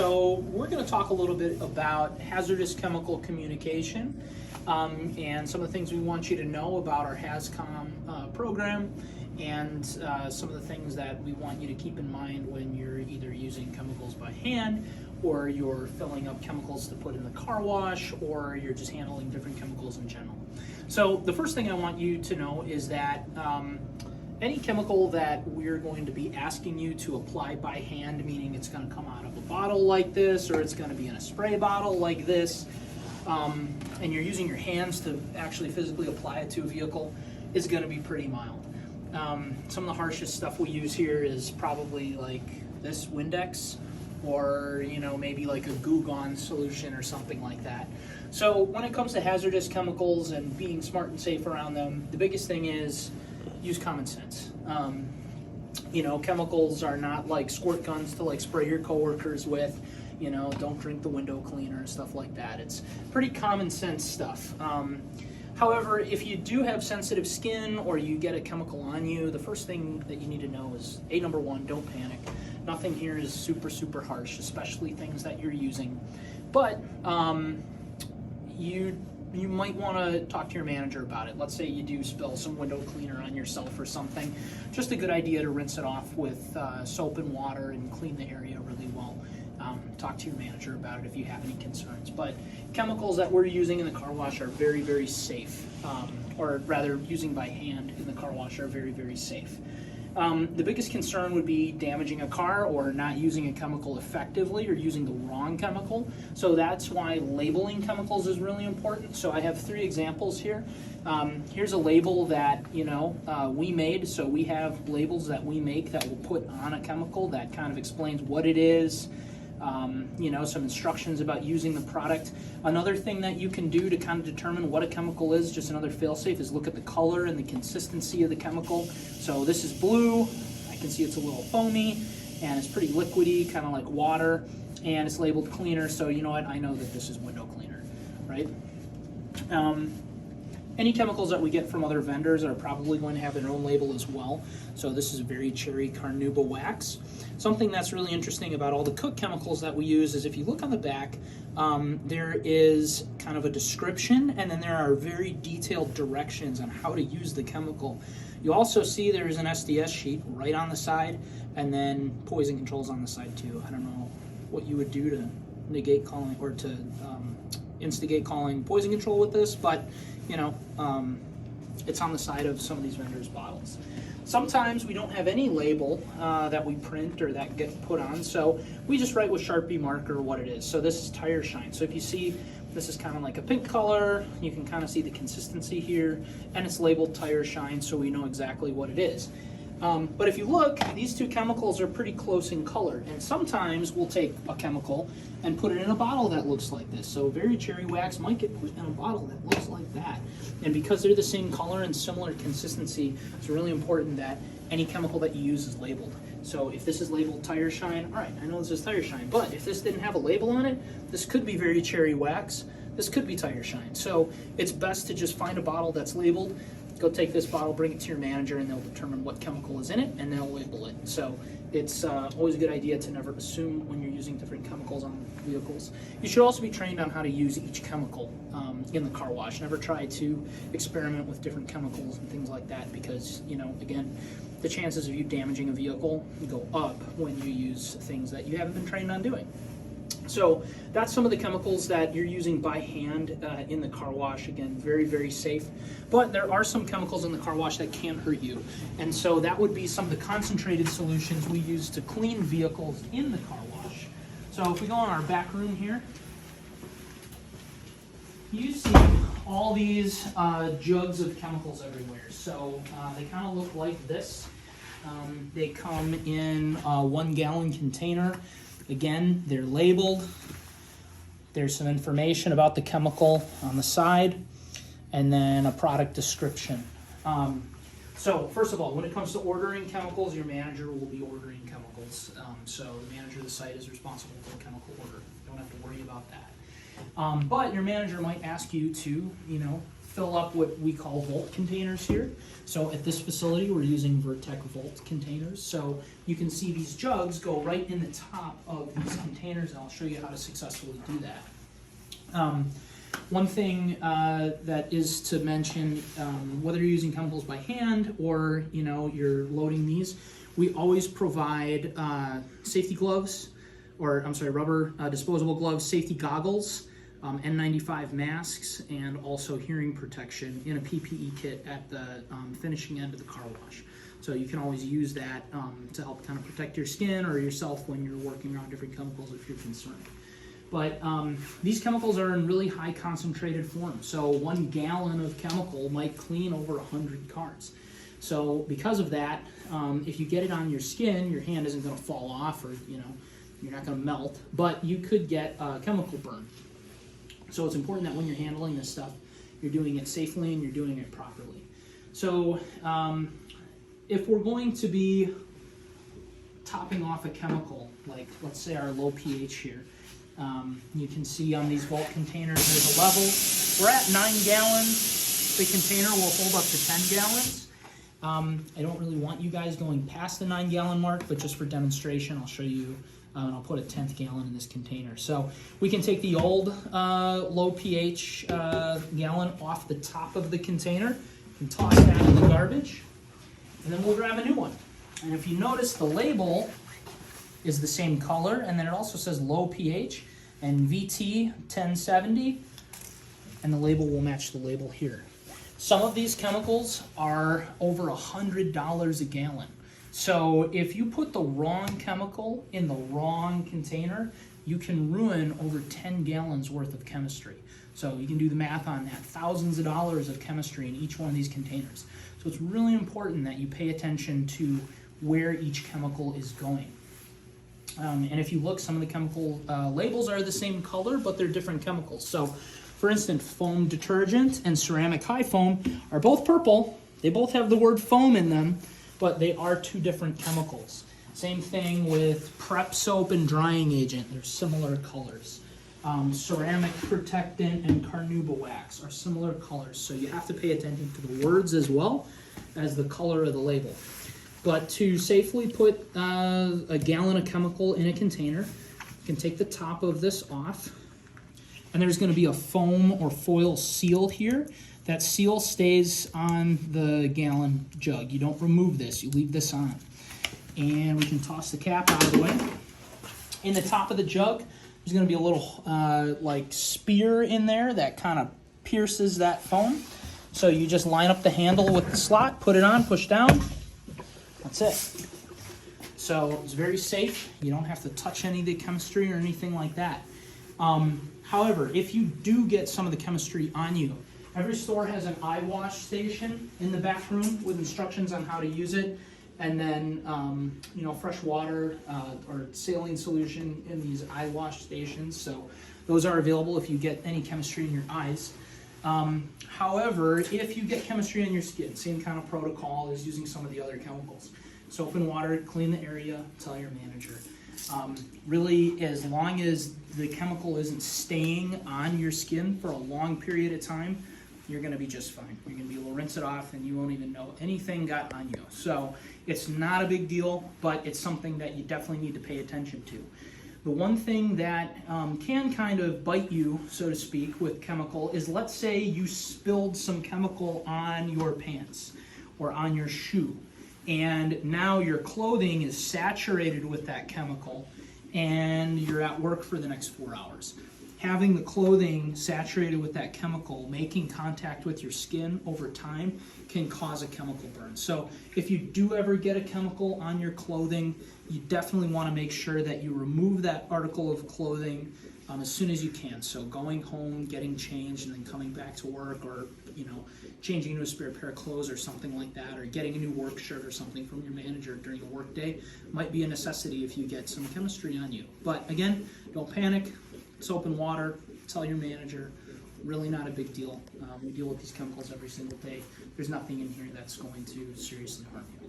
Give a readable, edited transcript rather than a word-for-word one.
So we're going to talk a little bit about hazardous chemical communication and some of the things we want you to know about our HazCom program, and some of the things that we want you to keep in mind when you're either using chemicals by hand, or you're filling up chemicals to put in the car wash, or you're just handling different chemicals in general. So the first thing I want you to know is that any chemical that we're going to be asking you to apply by hand, meaning it's going to come out of a bottle like this, or it's going to be in a spray bottle like this, and you're using your hands to actually physically apply it to a vehicle, is going to be pretty mild. Some of the harshest stuff we use here is probably like this Windex, or maybe like a Goo Gone solution or something like that. So when it comes to hazardous chemicals and being smart and safe around them, the biggest thing is use common sense. Chemicals are not like squirt guns to like spray your coworkers with. Don't drink the window cleaner, stuff like that. It's pretty common sense stuff. However, if you do have sensitive skin or you get a chemical on you, the first thing that you need to know is, number one, don't panic. Nothing here is super harsh, especially things that you're using. But you might want to talk to your manager about it. Let's say you do spill some window cleaner on yourself or something. Just a good idea to rinse it off with soap and water and clean the area really well. Talk to your manager about it if you have any concerns. But chemicals that we're using in the car wash are very safe, or rather using by hand in the car wash are very safe. The biggest concern would be damaging a car or not using a chemical effectively or using the wrong chemical. So that's why labeling chemicals is really important. So I have 3 examples here. Here's a label that we made. So we have labels that we make that we'll put on a chemical that kind of explains what it is. Some instructions about using the product. Another thing that you can do to kind of determine what a chemical is, just another fail-safe, is look at the color and the consistency of the chemical. So this is blue. I can see it's a little foamy, and it's pretty liquidy, kind of like water, and it's labeled cleaner, so you know what? I know that this is window cleaner, right? Any chemicals that we get from other vendors are probably going to have their own label as well. So this is very cherry carnauba wax. Something that's really interesting about all the cook chemicals that we use is if you look on the back, there is kind of a description, and then there are very detailed directions on how to use the chemical. You also see there's an SDS sheet right on the side, and then poison controls on the side too. I don't know what you would do to negate calling or to instigate calling poison control with this, but it's on the side of some of these vendors' bottles. Sometimes we don't have any label that we print or that gets put on, so we just write with Sharpie marker what it is. So this is tire shine. So if you see, this is kind of like a pink color. You can kind of see the consistency here, and it's labeled tire shine, so we know exactly what it is. But if you look, these 2 chemicals are pretty close in color, and sometimes we'll take a chemical and put it in a bottle that looks like this. So very cherry wax might get put in a bottle that looks like that. And because they're the same color and similar consistency, it's really important that any chemical that you use is labeled. So if this is labeled tire shine, all right, I know this is tire shine, but if this didn't have a label on it, this could be very cherry wax, this could be tire shine. So it's best to just find a bottle that's labeled. Go take this bottle, bring it to your manager, and they'll determine what chemical is in it, and they'll label it. So it's always a good idea to never assume when you're using different chemicals on vehicles. You should also be trained on how to use each chemical in the car wash. Never try to experiment with different chemicals and things like that, because, again, the chances of you damaging a vehicle go up when you use things that you haven't been trained on doing. So that's some of the chemicals that you're using by hand in the car wash. Again, very safe. But there are some chemicals in the car wash that can hurt you. And so that would be some of the concentrated solutions we use to clean vehicles in the car wash. So if we go in our back room here, you see all these jugs of chemicals everywhere. So they kind of look like this. They come in a 1-gallon container. Again, they're labeled. There's some information about the chemical on the side, and then a product description. So first of all, when it comes to ordering chemicals, your manager will be ordering chemicals. So the manager of the site is responsible for the chemical order. You don't have to worry about that. But your manager might ask you to, fill up what we call volt containers here. So at this facility, we're using Vertec volt containers. So you can see these jugs go right in the top of these containers, and I'll show you how to successfully do that. One thing that is to mention, whether you're using chemicals by hand or you're loading these, we always provide safety gloves, or I'm sorry, rubber disposable gloves, safety goggles, N95 masks, and also hearing protection in a PPE kit at the finishing end of the car wash. So you can always use that to help kind of protect your skin or yourself when you're working around different chemicals if you're concerned. But these chemicals are in really high concentrated form. So 1 gallon of chemical might clean over 100 cars. So because of that, if you get it on your skin, your hand isn't going to fall off, or you're not going to melt, but you could get a chemical burn. So it's important that when you're handling this stuff, you're doing it safely and you're doing it properly. So if we're going to be topping off a chemical, like let's say our low pH here, you can see on these vault containers there's a level. We're at 9 gallons. The container will hold up to 10 gallons. I don't really want you guys going past the 9 gallon mark, but just for demonstration, I'll show you, and I'll put a 10th gallon in this container. So we can take the old low pH gallon off the top of the container and toss that in the garbage, and then we'll grab a new one. And if you notice, the label is the same color, and then it also says low pH and VT 1070, and the label will match the label here. Some of these chemicals are over $100 a gallon. So if you put the wrong chemical in the wrong container, you can ruin over 10 gallons worth of chemistry. So you can do the math on that. Thousands of dollars of chemistry in each one of these containers. So it's really important that you pay attention to where each chemical is going. And if you look, some of the chemical labels are the same color, but they're different chemicals. So, for instance, foam detergent and ceramic high foam are both purple. They both have the word foam in them, but they are 2 different chemicals. Same thing with prep soap and drying agent. They're similar colors. Ceramic protectant and carnauba wax are similar colors. So you have to pay attention to the words as well as the color of the label. But to safely put a gallon of chemical in a container, you can take the top of this off, and there's going to be a foam or foil seal here. That seal stays on the gallon jug. You don't remove this, you leave this on. And we can toss the cap out of the way. In the top of the jug, there's going to be a little like spear in there that kind of pierces that foam. So you just line up the handle with the slot, put it on, push down. That's it. So it's very safe. You don't have to touch any of the chemistry or anything like that. However, if you do get some of the chemistry on you, every store has an eye wash station in the back room with instructions on how to use it, and then fresh water or saline solution in these eye wash stations. So those are available if you get any chemistry in your eyes. However, if you get chemistry on your skin, same kind of protocol as using some of the other chemicals. Soap and water, clean the area, tell your manager. Really, as long as the chemical isn't staying on your skin for a long period of time, you're going to be just fine. You're going to be able to rinse it off and you won't even know anything got on you. So it's not a big deal, but it's something that you definitely need to pay attention to. The one thing that can kind of bite you, so to speak, with chemical is, let's say you spilled some chemical on your pants or on your shoe, and now your clothing is saturated with that chemical and you're at work for the next 4 hours. Having the clothing saturated with that chemical, making contact with your skin over time, can cause a chemical burn. So if you do ever get a chemical on your clothing, you definitely want to make sure that you remove that article of clothing as soon as you can. So going home, getting changed, and then coming back to work, or changing into a spare pair of clothes or something like that, or getting a new work shirt or something from your manager during a work day might be a necessity if you get some chemistry on you. But again, don't panic. Soap and water, tell your manager. Really not a big deal. We deal with these chemicals every single day. There's nothing in here that's going to seriously harm you.